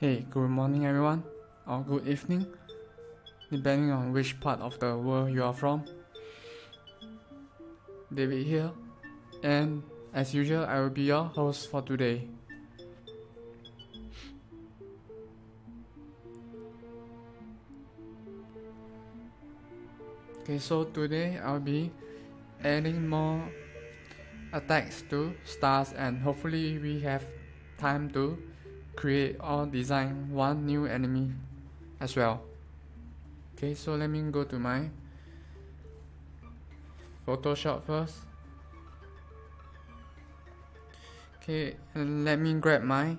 Hey, good morning everyone, or good evening, depending on which part of the world you are from. David here, and as usual, I will be your host for today. Okay, so today I'll be adding more attacks to stars, and hopefully we have time to create or design one new enemy as well. Okay, so let me go to my Photoshop first. Okay, and let me grab my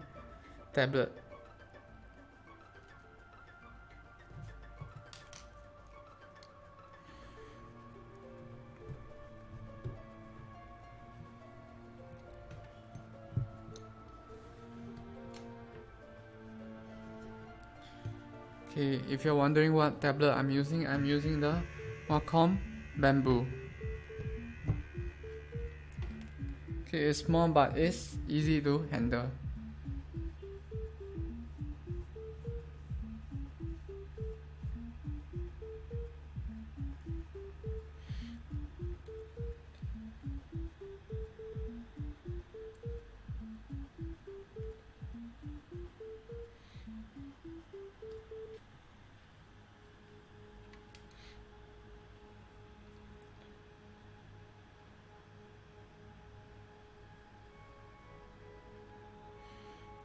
tablet. Okay, if you're wondering what tablet I'm using the Wacom Bamboo. Okay, it's small but it's easy to handle.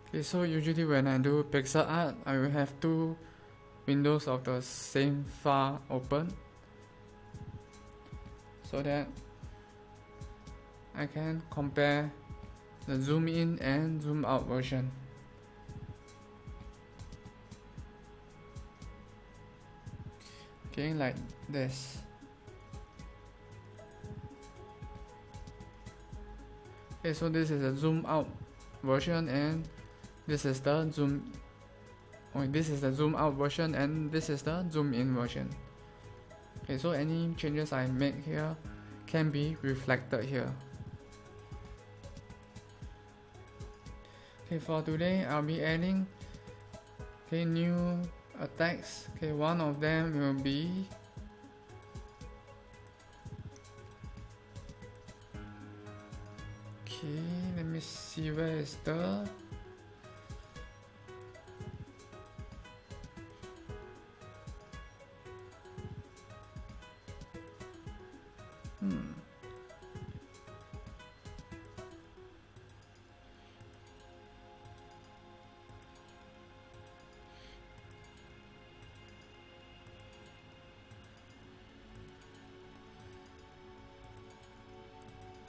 Okay, so usually when I do pixel art, I will have two windows of the same file open so that I can compare the zoom in and zoom out version. Okay, like this. Okay, so this is a zoom out version and this is the zoom out version and this is the zoom in version. Okay, so any changes I make here can be reflected here. Okay, for today I'll be adding new attacks. Okay, one of them will be let me see where is the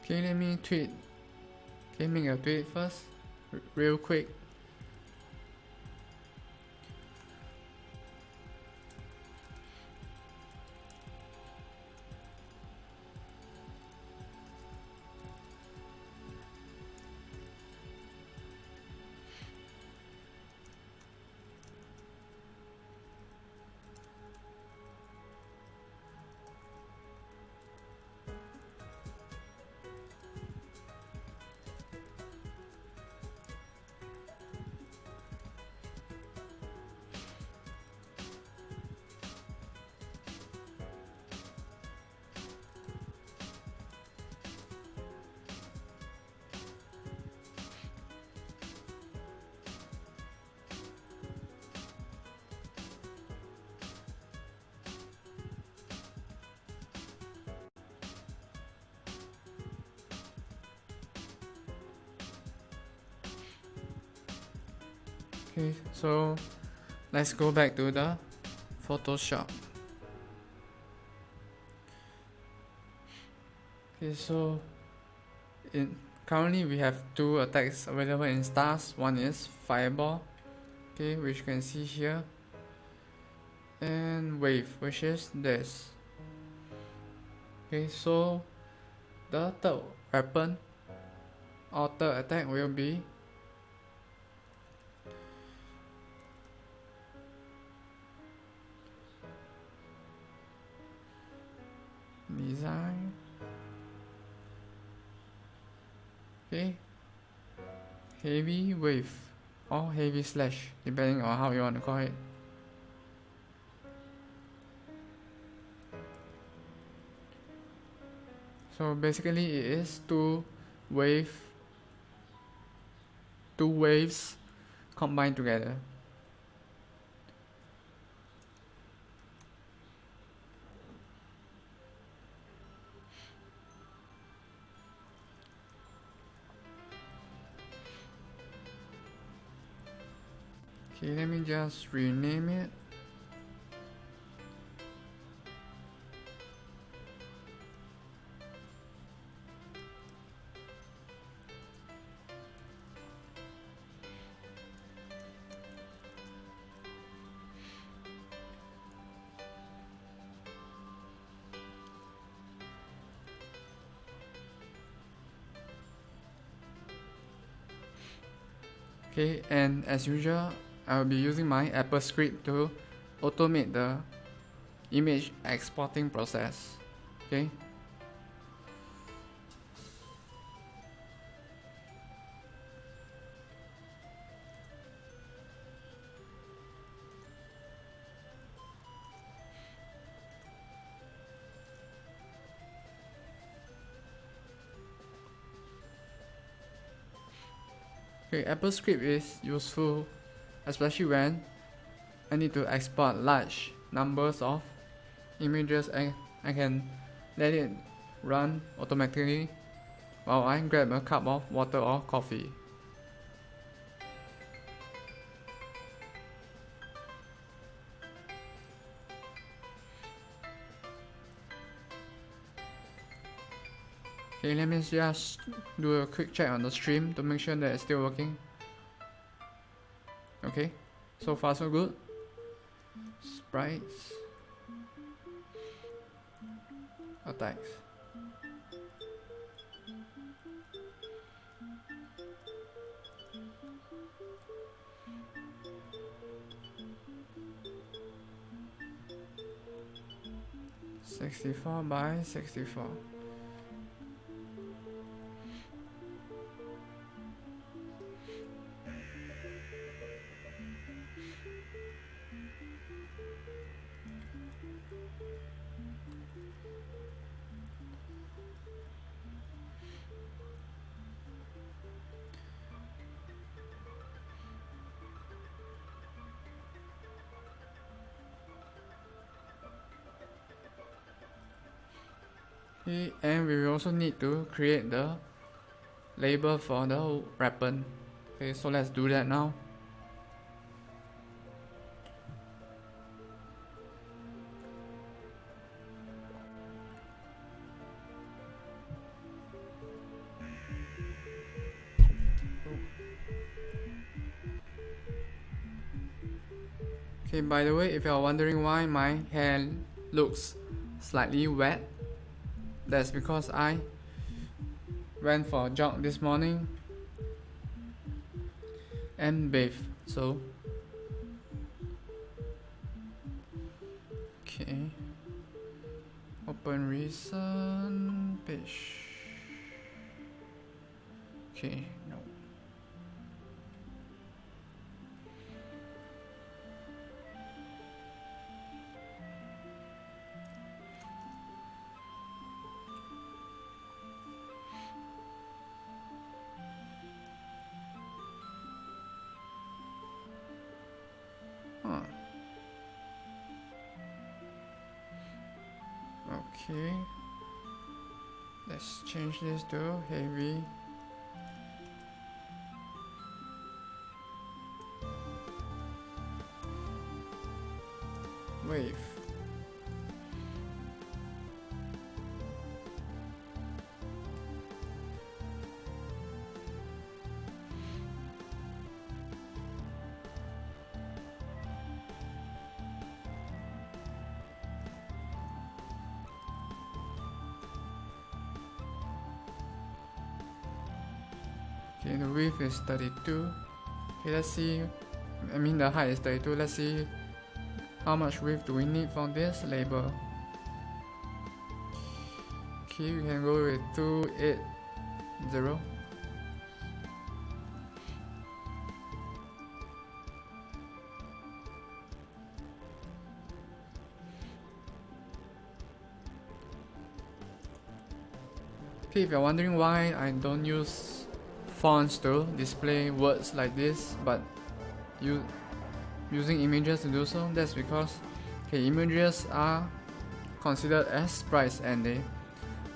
Okay, let me tweet. Okay, make a tweet first, real quick. Okay, so let's go back to the Photoshop. Okay, so currently we have two attacks available in stars. One is fireball, okay, which you can see here, and wave, which is this. Okay, so the third weapon or third attack will be design. Okay, heavy wave or heavy slash, depending on how you want to call it. So basically it is two waves combined together. Okay, let me just rename it. Okay, and as usual, I will be using my Apple script to automate the image exporting process. Okay. Okay, Apple script is useful, especially when I need to export large numbers of images, and I can let it run automatically while I grab a cup of water or coffee. Okay, let me just do a quick check on the stream to make sure that it's still working. Okay, so far so good. Sprites, attacks. (64 by 64). Okay, and we will also need to create the label for the weapon. Okay, so let's do that now. Okay, by the way, if you are wondering why my hand looks slightly wet, that's because I went for a jog this morning and bathed. So okay, open recent page. Okay, no. Okay, let's change this to heavy. Wave. Okay, the width is 32. Okay, let's see. The height is 32. Let's see how much width do we need for this label. Okay, we can go with 280. Okay, if you're wondering why I don't use fonts to display words like this, but using images to do so, that's because images are considered as sprites and they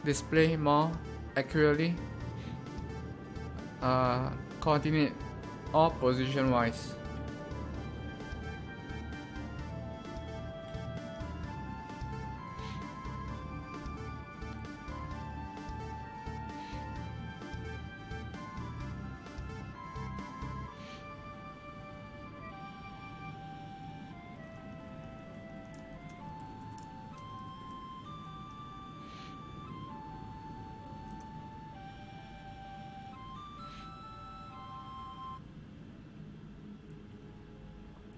display more accurately, coordinate or position wise.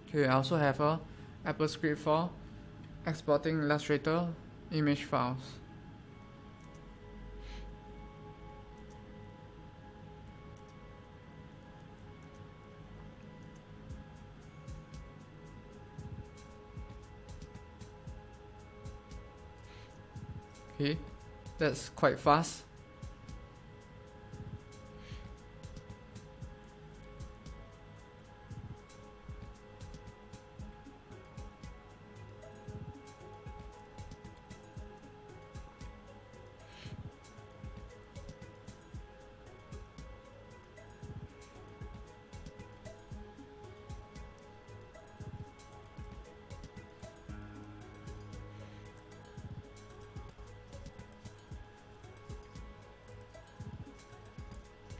Okay, I also have a Apple script for exporting Illustrator image files. Okay, that's quite fast.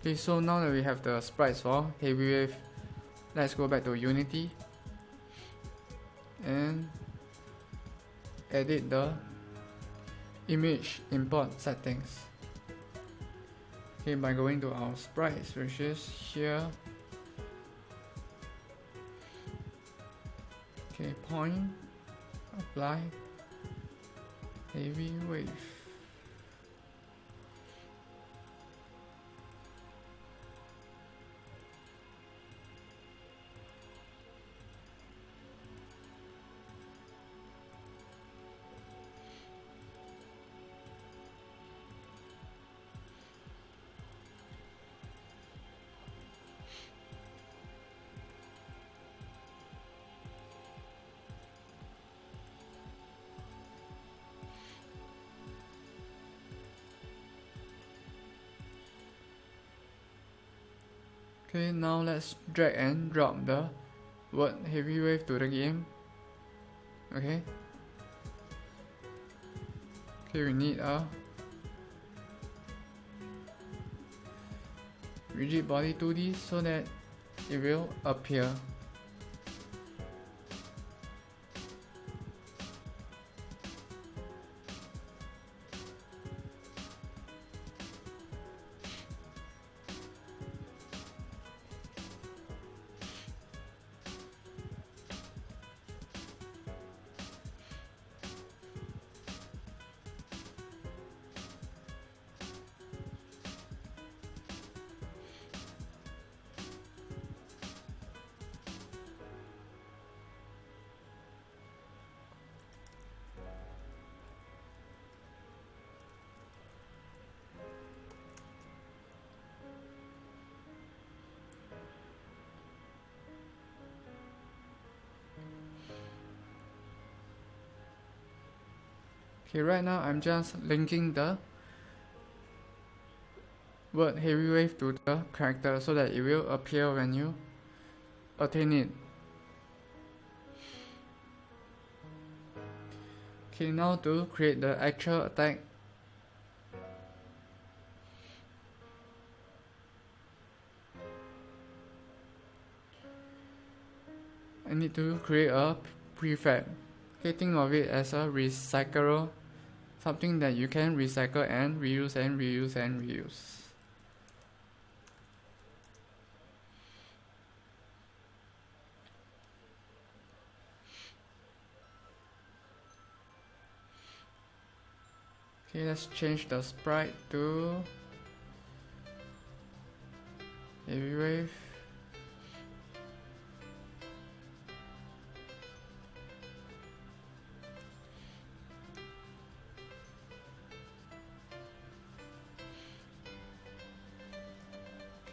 Okay, so now that we have the sprites for Heavywave, let's go back to Unity and edit the image import settings. Okay, by going to our sprites, which is here. Okay, point, apply, heavy wave. Okay, now let's drag and drop the word Heavywave to the game. Okay. Okay, we need a rigid body 2D so that it will appear. Okay, right now I'm just linking the word Heavywave to the character so that it will appear when you attain it. Okay, now to create the actual attack, I need to create a prefab. Okay, think of it as a recycler, something that you can recycle and reuse and reuse and reuse. Okay, let's change the sprite to Heavywave.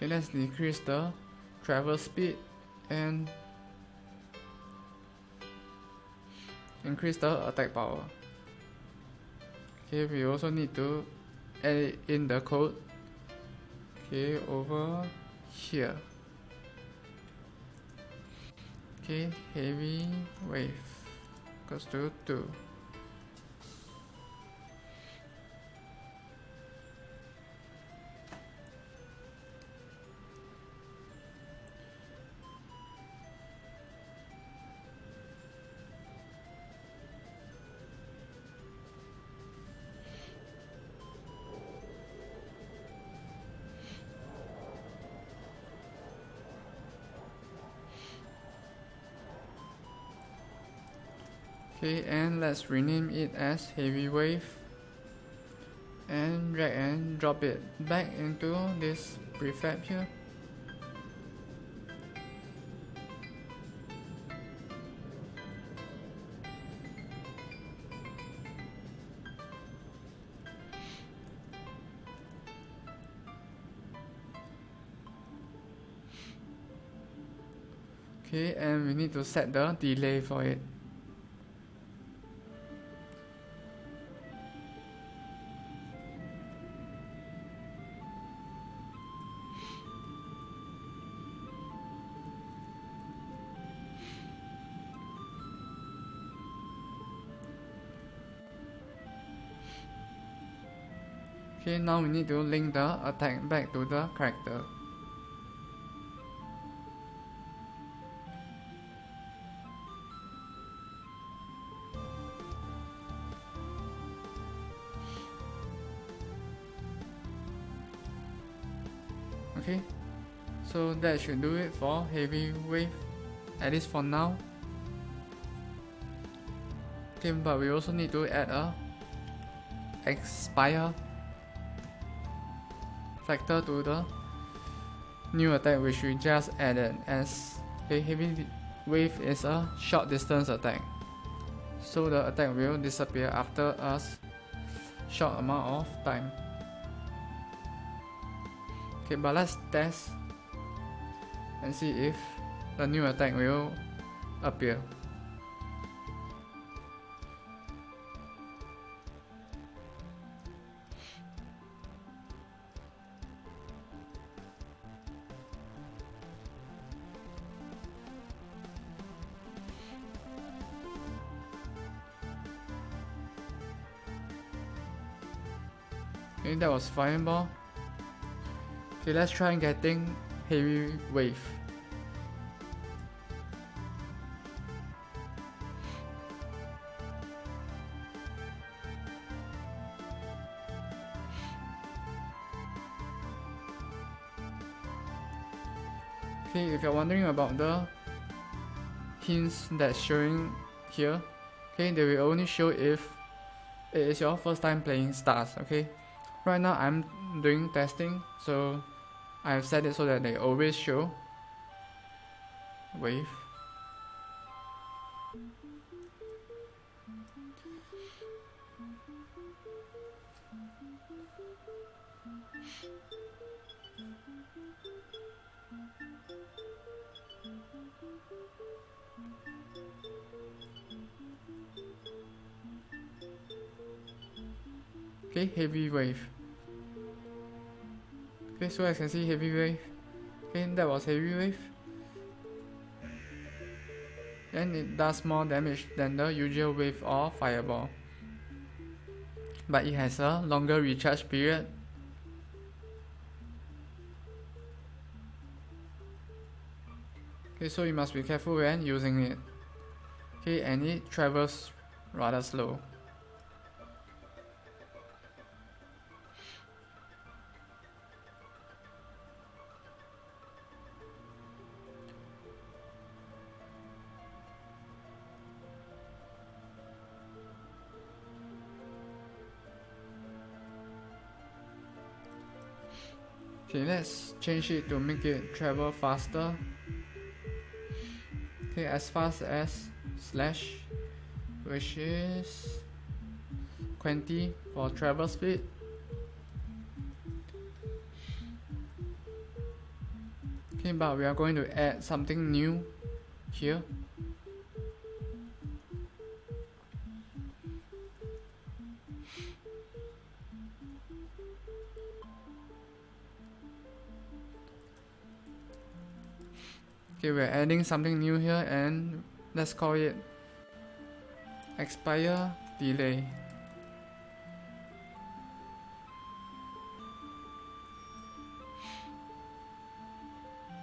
Okay, let's decrease the travel speed and increase the attack power. Okay, we also need to add in the code. Okay, over here. Okay, heavy wave goes to 2. Okay, and let's rename it as heavy wave and drag and drop it back into this prefab here. Okay, and we need to set the delay for it. Okay, now we need to link the attack back to the character. Okay, so that should do it for heavy wave, at least for now. Okay, but we also need to add a expire factor to the new attack which we just added, as the heavy wave is a short distance attack, so the attack will disappear after a short amount of time. Okay, but let's test and see if the new attack will appear. Okay, that was fireball. Okay, let's try getting heavy wave. Okay, if you're wondering about the hints that's showing here, okay, they will only show if it is your first time playing Stars. Okay, right now I'm doing testing, so I've set it so that they always show wave. Okay, heavy wave. Okay, so as you can see, heavy wave. Okay, that was heavy wave. And it does more damage than the usual wave or fireball. But it has a longer recharge period. Okay, so you must be careful when using it. Okay, and it travels rather slow. Okay, let's change it to make it travel faster. Okay, as fast as slash, which is 20 for travel speed. Okay, but we are going to add something new here. Okay, we're adding something new here, and let's call it expire delay.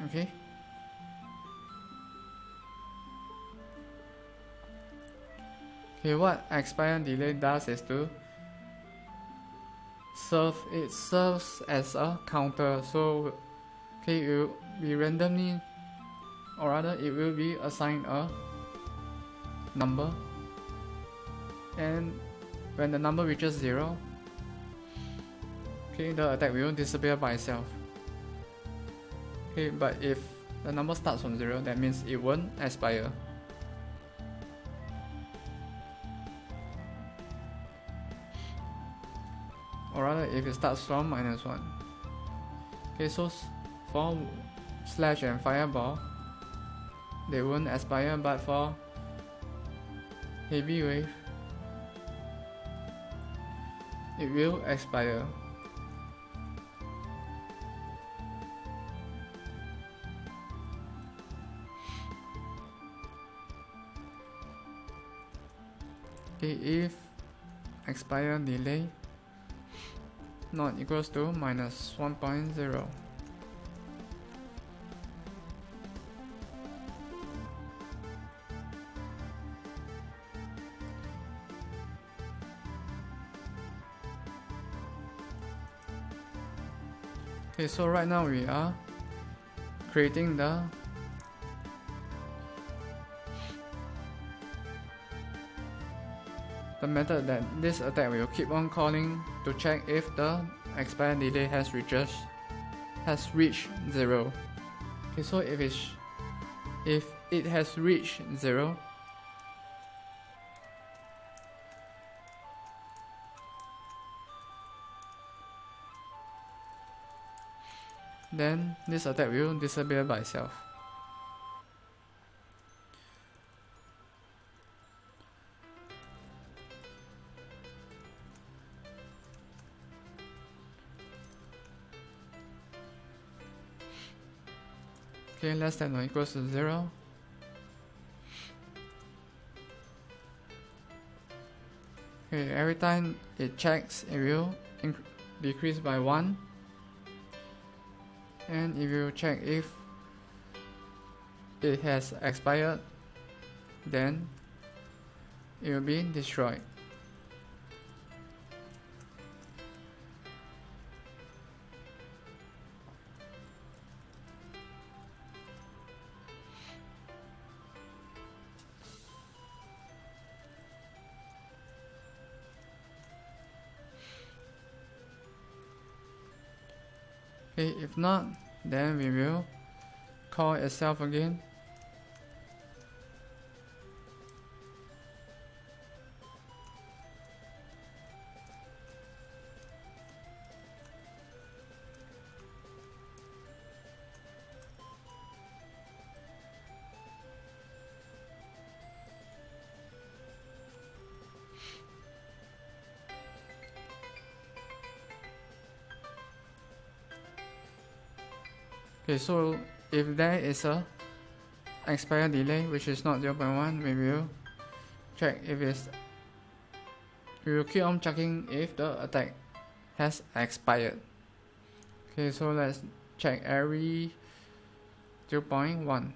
Okay. Okay, what expire delay does is to serves as a counter. So okay, it will be randomly, or rather it will be assigned a number, and when the number reaches 0, okay, the attack will disappear by itself. Okay, but if the number starts from 0, that means it won't expire. Or rather, if it starts from -1. Okay, so for slash and fireball, they won't expire, but for heavy wave, it will expire. Okay, if expire delay not equals to -1.0. Okay, so right now we are creating the method that this attack will keep on calling to check if the expire delay has reached 0. Okay, so if it has reached 0, then this attack will disappear by itself. Okay, less than or equals to 0. Okay, every time it checks, it will decrease by 1. And it will check if it has expired, then it will be destroyed. Okay, if not, then we will call itself again. Okay, so if there is a expire delay which is not 0.1, we will check if it's. We will keep on checking if the attack has expired. Okay, so let's check every 0.1.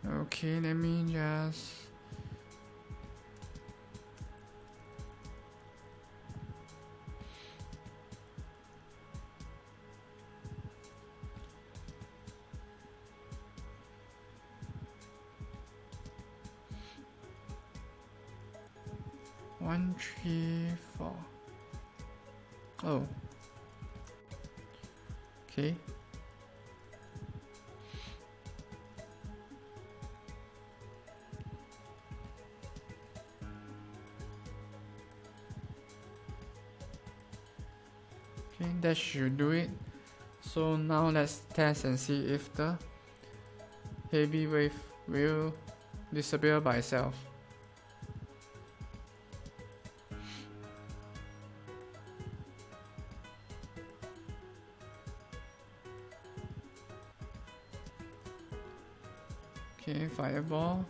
Okay, let me just. One, 3, 4. Oh. Okay. Okay, that should do it. So now let's test and see if the heavy wave will disappear by itself. Okay, fireball.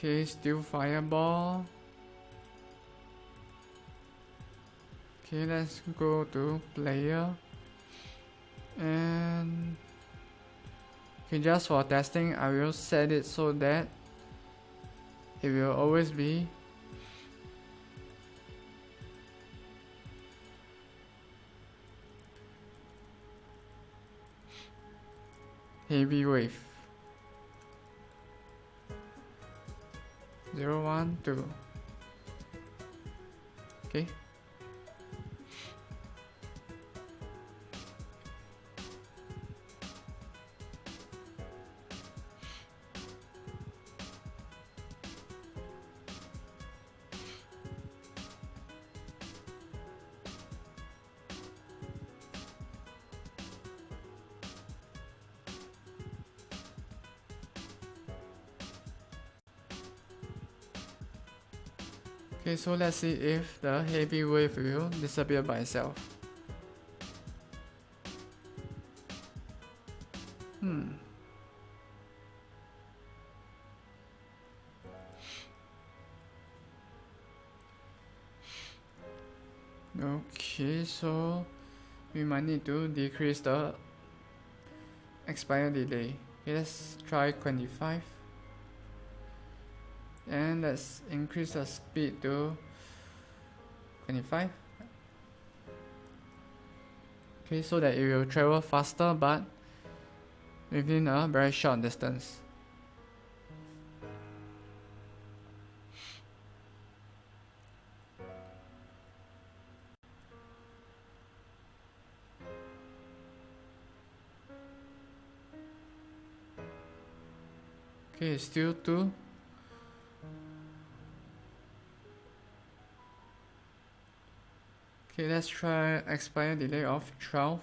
Okay, still fireball. Okay, let's go to player. And okay, just for testing, I will set it so that it will always be heavy wave. 0, 1, 2. Okay. Okay, so let's see if the heavy wave will disappear by itself. Okay, so we might need to decrease the expire delay. Okay, let's try 25. And let's increase the speed to 25. Okay, so that it will travel faster but within a very short distance. Okay, still 2. Okay, let's try expire delay of 12.